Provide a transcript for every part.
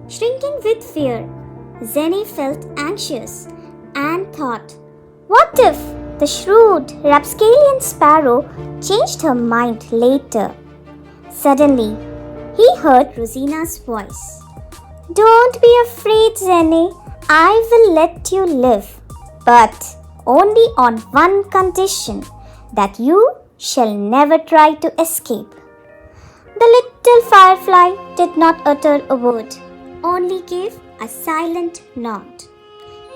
Shrinking with fear, Zenny felt anxious and thought, what if the shrewd rapscallion sparrow changed her mind later? Suddenly, he heard Rosina's voice. Don't be afraid, Zenny. I will let you live, but only on one condition, that you shall never try to escape. The little firefly did not utter a word, only gave a silent nod.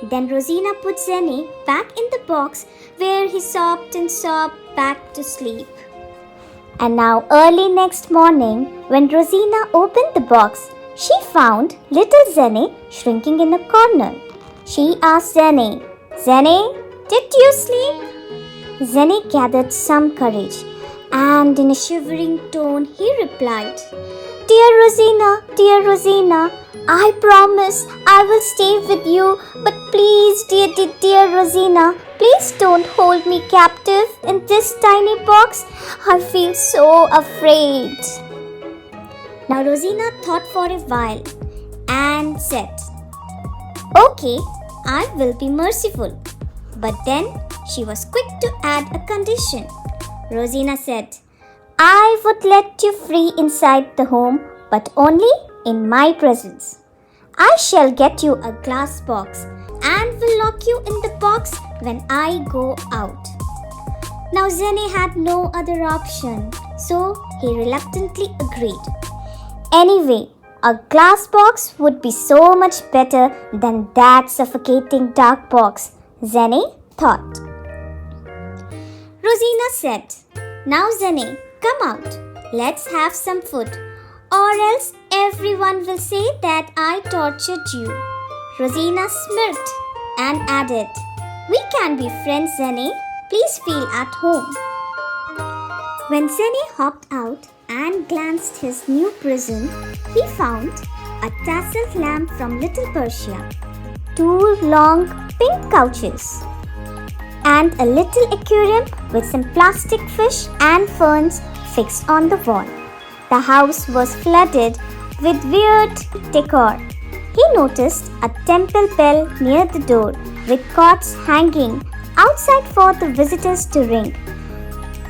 Then Rosina put Zenny back in the box where he sobbed and sobbed back to sleep. And now early next morning, when Rosina opened the box, she found little Zenny shrinking in a corner. She asked Zenny, Zenny, did you sleep? Zenny gathered some courage and in a shivering tone he replied, Dear Rosina, I promise I will stay with you, but please, dear Rosina, please don't hold me captive in this tiny box. I feel so afraid. Now Rosina thought for a while and said, Okay, I will be merciful. But then she was quick to add a condition. Rosina said, I would let you free inside the home, but only in my presence. I shall get you a glass box and will lock you in the box when I go out. Now Zenny had no other option, so he reluctantly agreed. Anyway, a glass box would be so much better than that suffocating dark box, Zenny thought. Rosina said, Now Zenny, come out. Let's have some food, or else everyone will say that I tortured you. Rosina smirked and added, We can be friends, Zenny. Please feel at home. When Zenny hopped out and glanced his new prison, he found a tasseled lamp from Little Persia, 2 long pink couches, and a little aquarium with some plastic fish and ferns fixed on the wall. The house was flooded with weird decor. He noticed a temple bell near the door with cords hanging outside for the visitors to ring.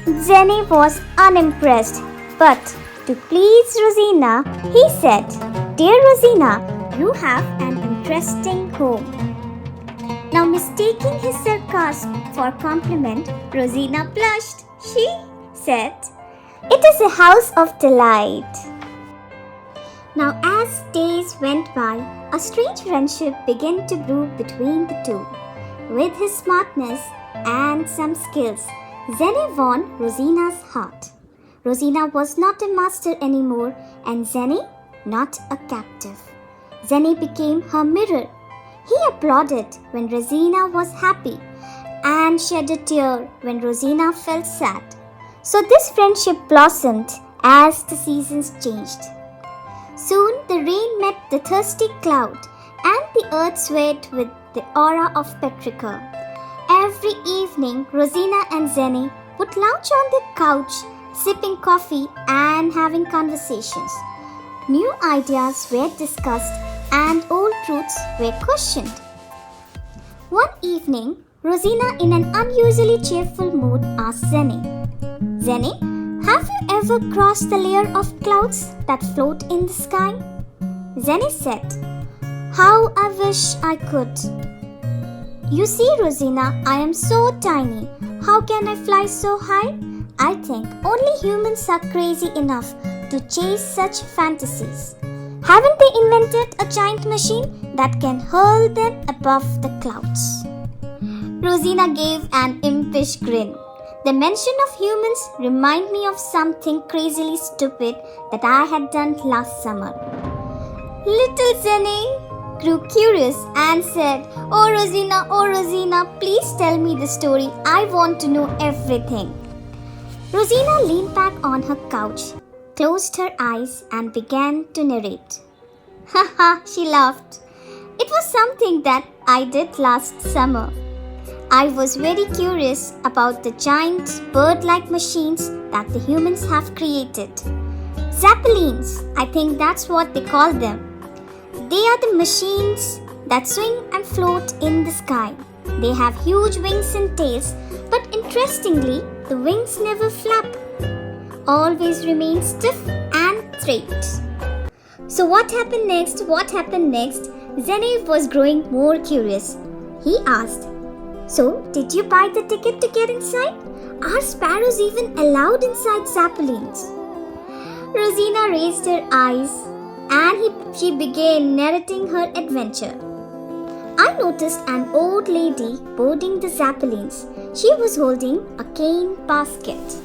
Zenny was unimpressed, but to please Rosina, he said, Dear Rosina, you have an interesting home. Now mistaking his sarcasm for compliment, Rosina blushed. She said, It is a house of delight. Now as days went by, a strange friendship began to brew between the two. With his smartness and some skills, Zenny won Rosina's heart. Rosina was not a master anymore and Zenny not a captive. Zenny became her mirror. He applauded when Rosina was happy and shed a tear when Rosina felt sad. So this friendship blossomed as the seasons changed. Soon the rain met the thirsty cloud and the earth swayed with the aura of petrichor. Every evening, Rosina and Zenny would lounge on the couch, sipping coffee and having conversations. New ideas were discussed and old truths were questioned. One evening, Rosina, in an unusually cheerful mood, asked Zenny, Zenny, have you ever crossed the layer of clouds that float in the sky? Zenny said, How I wish I could. You see, Rosina, I am so tiny. How can I fly so high? I think only humans are crazy enough to chase such fantasies. Haven't they invented a giant machine that can hurl them above the clouds? Rosina gave an impish grin. The mention of humans reminded me of something crazily stupid that I had done last summer. Little Zenny grew curious and said, Oh Rosina, please tell me the story. I want to know everything. Rosina leaned back on her couch, closed her eyes and began to narrate. Haha, she laughed. It was something that I did last summer. I was very curious about the giant bird-like machines that the humans have created. Zeppelins, I think that's what they call them. They are the machines that swing and float in the sky. They have huge wings and tails, but interestingly, the wings never flap. Always remain stiff and straight. So what happened next? Zenev was growing more curious. He asked, "So, did you buy the ticket to get inside? Are sparrows even allowed inside zeppelins?" Rosina raised her eyes and she began narrating her adventure. I noticed an old lady boarding the zeppelins. She was holding a cane basket.